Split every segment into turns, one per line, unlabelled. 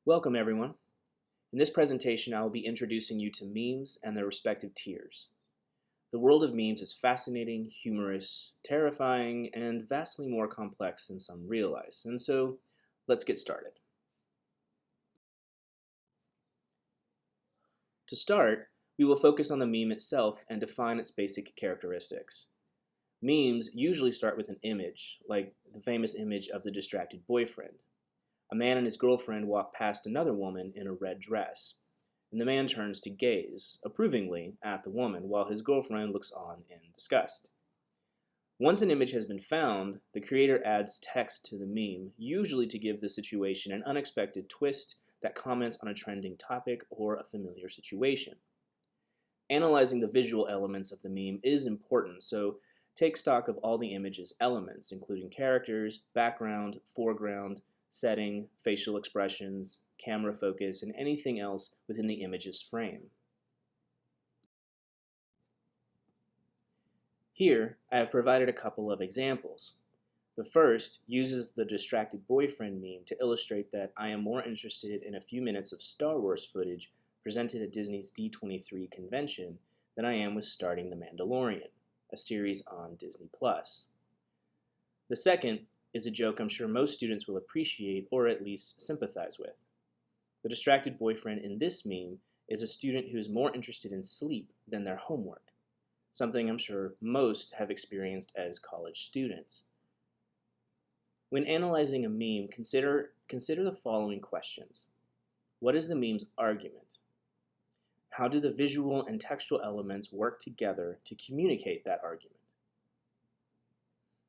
Welcome everyone. In this presentation I will be introducing you to memes and their respective tiers. The world of memes is fascinating, humorous, terrifying, and vastly more complex than some realize, and so let's get started. To start, we will focus on the meme itself and define its basic characteristics. Memes usually start with an image, like the famous image of the distracted boyfriend. A man and his girlfriend walk past another woman in a red dress, and the man turns to gaze, approvingly, at the woman while his girlfriend looks on in disgust. Once an image has been found, the creator adds text to the meme, usually to give the situation an unexpected twist that comments on a trending topic or a familiar situation. Analyzing the visual elements of the meme is important, so take stock of all the image's elements, including characters, background, foreground, setting, facial expressions, camera focus, and anything else within the image's frame. Here, I have provided a couple of examples. The first uses the distracted boyfriend meme to illustrate that I am more interested in a few minutes of Star Wars footage presented at Disney's D23 convention than I am with starting The Mandalorian, a series on Disney+. The second is a joke I'm sure most students will appreciate or at least sympathize with. The distracted boyfriend in this meme is a student who is more interested in sleep than their homework, something I'm sure most have experienced as college students. When analyzing a meme, consider the following questions. What is the meme's argument? How do the visual and textual elements work together to communicate that argument?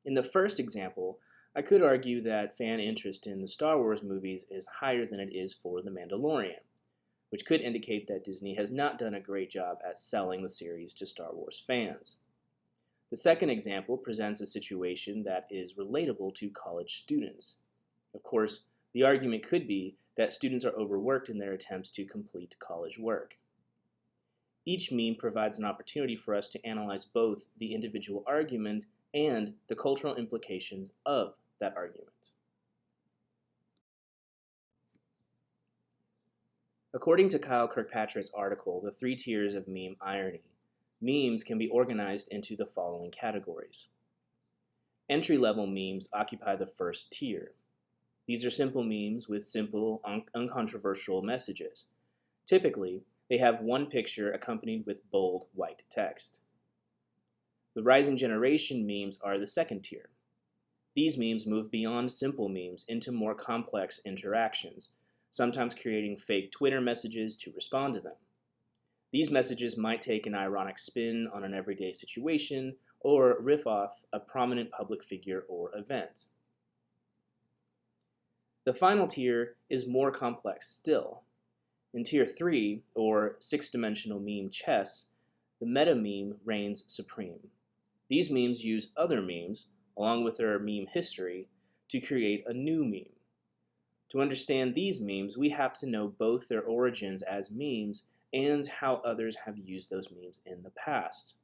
In the first example, I could argue that fan interest in the Star Wars movies is higher than it is for The Mandalorian, which could indicate that Disney has not done a great job at selling the series to Star Wars fans. The second example presents a situation that is relatable to college students. Of course, the argument could be that students are overworked in their attempts to complete college work. Each meme provides an opportunity for us to analyze both the individual argument and the cultural implications of that argument. According to Kyle Kirkpatrick's article, The Three Tiers of Meme Irony, memes can be organized into the following categories. Entry-level memes occupy the first tier. These are simple memes with simple, uncontroversial messages. Typically, they have one picture accompanied with bold white text. The rising generation memes are the second tier. These memes move beyond simple memes into more complex interactions, sometimes creating fake Twitter messages to respond to them. These messages might take an ironic spin on an everyday situation or riff off a prominent public figure or event. The final tier is more complex still. In Tier 3, or six-dimensional meme chess, the meta meme reigns supreme. These memes use other memes, along with their meme history, to create a new meme. To understand these memes, we have to know both their origins as memes and how others have used those memes in the past.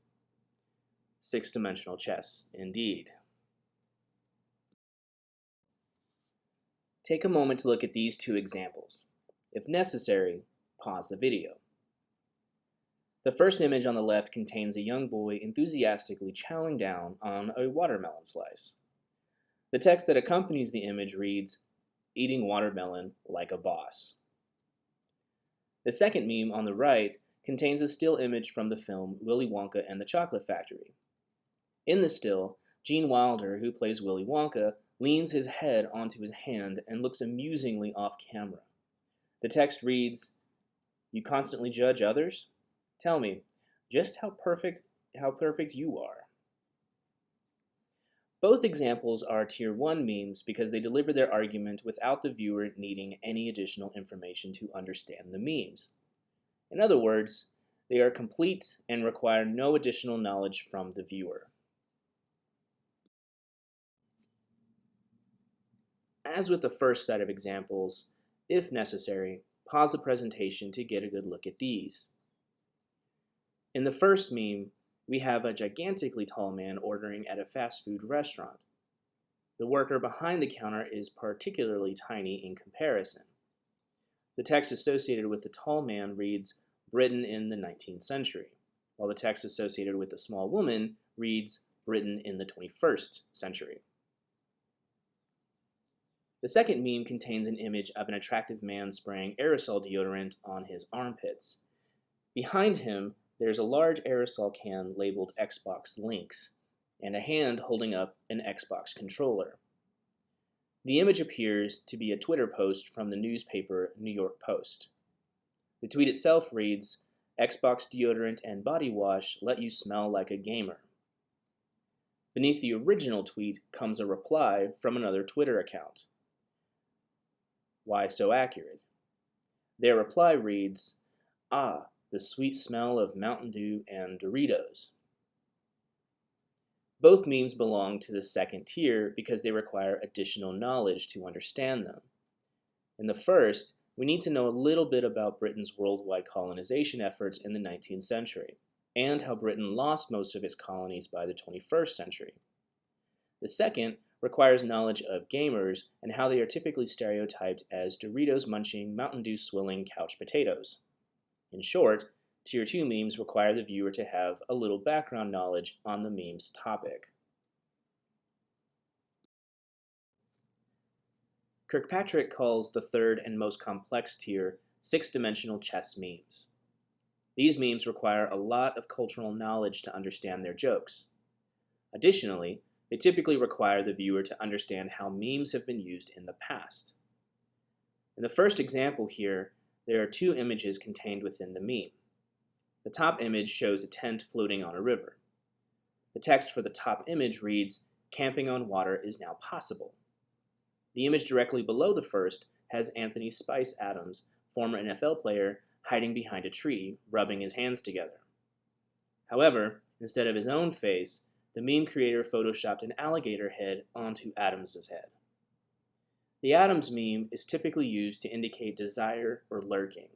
Six-dimensional chess, indeed. Take a moment to look at these two examples. If necessary, pause the video. The first image on the left contains a young boy enthusiastically chowing down on a watermelon slice. The text that accompanies the image reads, "Eating watermelon like a boss." The second meme on the right contains a still image from the film Willy Wonka and the Chocolate Factory. In the still, Gene Wilder, who plays Willy Wonka, leans his head onto his hand and looks amusingly off camera. The text reads, "You constantly judge others? Tell me, just how perfect you are." Both examples are Tier 1 memes because they deliver their argument without the viewer needing any additional information to understand the memes. In other words, they are complete and require no additional knowledge from the viewer. As with the first set of examples, if necessary, pause the presentation to get a good look at these. In the first meme, we have a gigantically tall man ordering at a fast food restaurant. The worker behind the counter is particularly tiny in comparison. The text associated with the tall man reads, Britain in the 19th century, while the text associated with the small woman reads, Britain in the 21st century. The second meme contains an image of an attractive man spraying aerosol deodorant on his armpits. Behind him, there's a large aerosol can labeled Xbox Links, and a hand holding up an Xbox controller. The image appears to be a Twitter post from the newspaper New York Post. The tweet itself reads, Xbox deodorant and body wash let you smell like a gamer. Beneath the original tweet comes a reply from another Twitter account. Why so accurate? Their reply reads, Ah, the sweet smell of Mountain Dew and Doritos. Both memes belong to the second tier because they require additional knowledge to understand them. In the first, we need to know a little bit about Britain's worldwide colonization efforts in the 19th century, and how Britain lost most of its colonies by the 21st century. The second requires knowledge of gamers and how they are typically stereotyped as Doritos munching, Mountain Dew swilling couch potatoes. In short, Tier 2 memes require the viewer to have a little background knowledge on the meme's topic. Kirkpatrick calls the third and most complex tier six-dimensional chess memes. These memes require a lot of cultural knowledge to understand their jokes. Additionally, they typically require the viewer to understand how memes have been used in the past. In the first example here, there are two images contained within the meme. The top image shows a tent floating on a river. The text for the top image reads, Camping on water is now possible. The image directly below the first has Anthony Spice Adams, former NFL player, hiding behind a tree, rubbing his hands together. However, instead of his own face, the meme creator photoshopped an alligator head onto Adams' head. The Adams meme is typically used to indicate desire or lurking,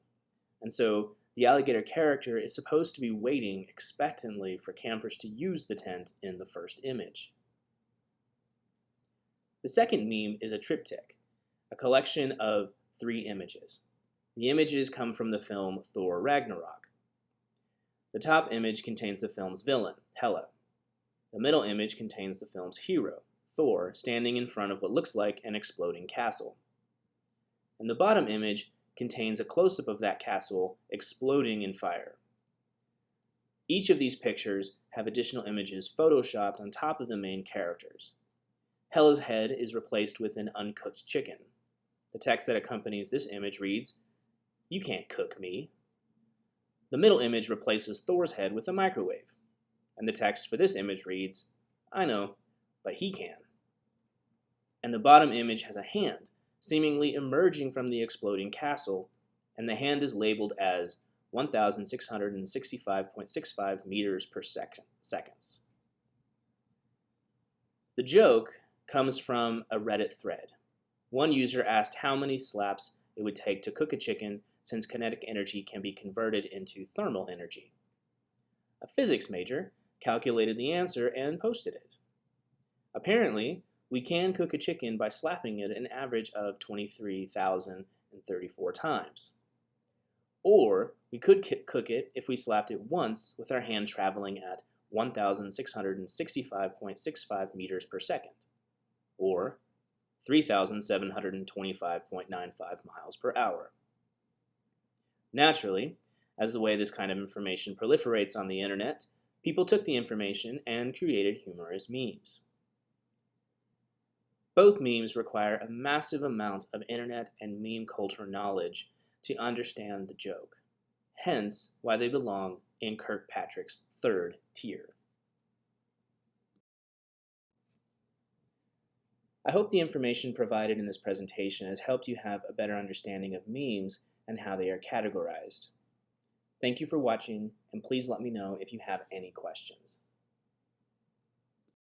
and so the alligator character is supposed to be waiting expectantly for campers to use the tent in the first image. The second meme is a triptych, a collection of 3 images. The images come from the film Thor Ragnarok. The top image contains the film's villain, Hela. The middle image contains the film's hero, Thor, standing in front of what looks like an exploding castle. And the bottom image contains a close-up of that castle exploding in fire. Each of these pictures have additional images photoshopped on top of the main characters. Hela's head is replaced with an uncooked chicken. The text that accompanies this image reads, You can't cook me. The middle image replaces Thor's head with a microwave, and the text for this image reads, I know, but he can. And the bottom image has a hand, seemingly emerging from the exploding castle, and the hand is labeled as 1,665.65 meters per seconds. The joke comes from a Reddit thread. One user asked how many slaps it would take to cook a chicken since kinetic energy can be converted into thermal energy. A physics major calculated the answer and posted it. Apparently, we can cook a chicken by slapping it an average of 23,034 times. Or we could cook it if we slapped it once with our hand traveling at 1,665.65 meters per second, or 3,725.95 miles per hour. Naturally, as the way this kind of information proliferates on the internet, people took the information and created humorous memes. Both memes require a massive amount of internet and meme culture knowledge to understand the joke, hence why they belong in Kirkpatrick's third tier. I hope the information provided in this presentation has helped you have a better understanding of memes and how they are categorized. Thank you for watching, and please let me know if you have any questions.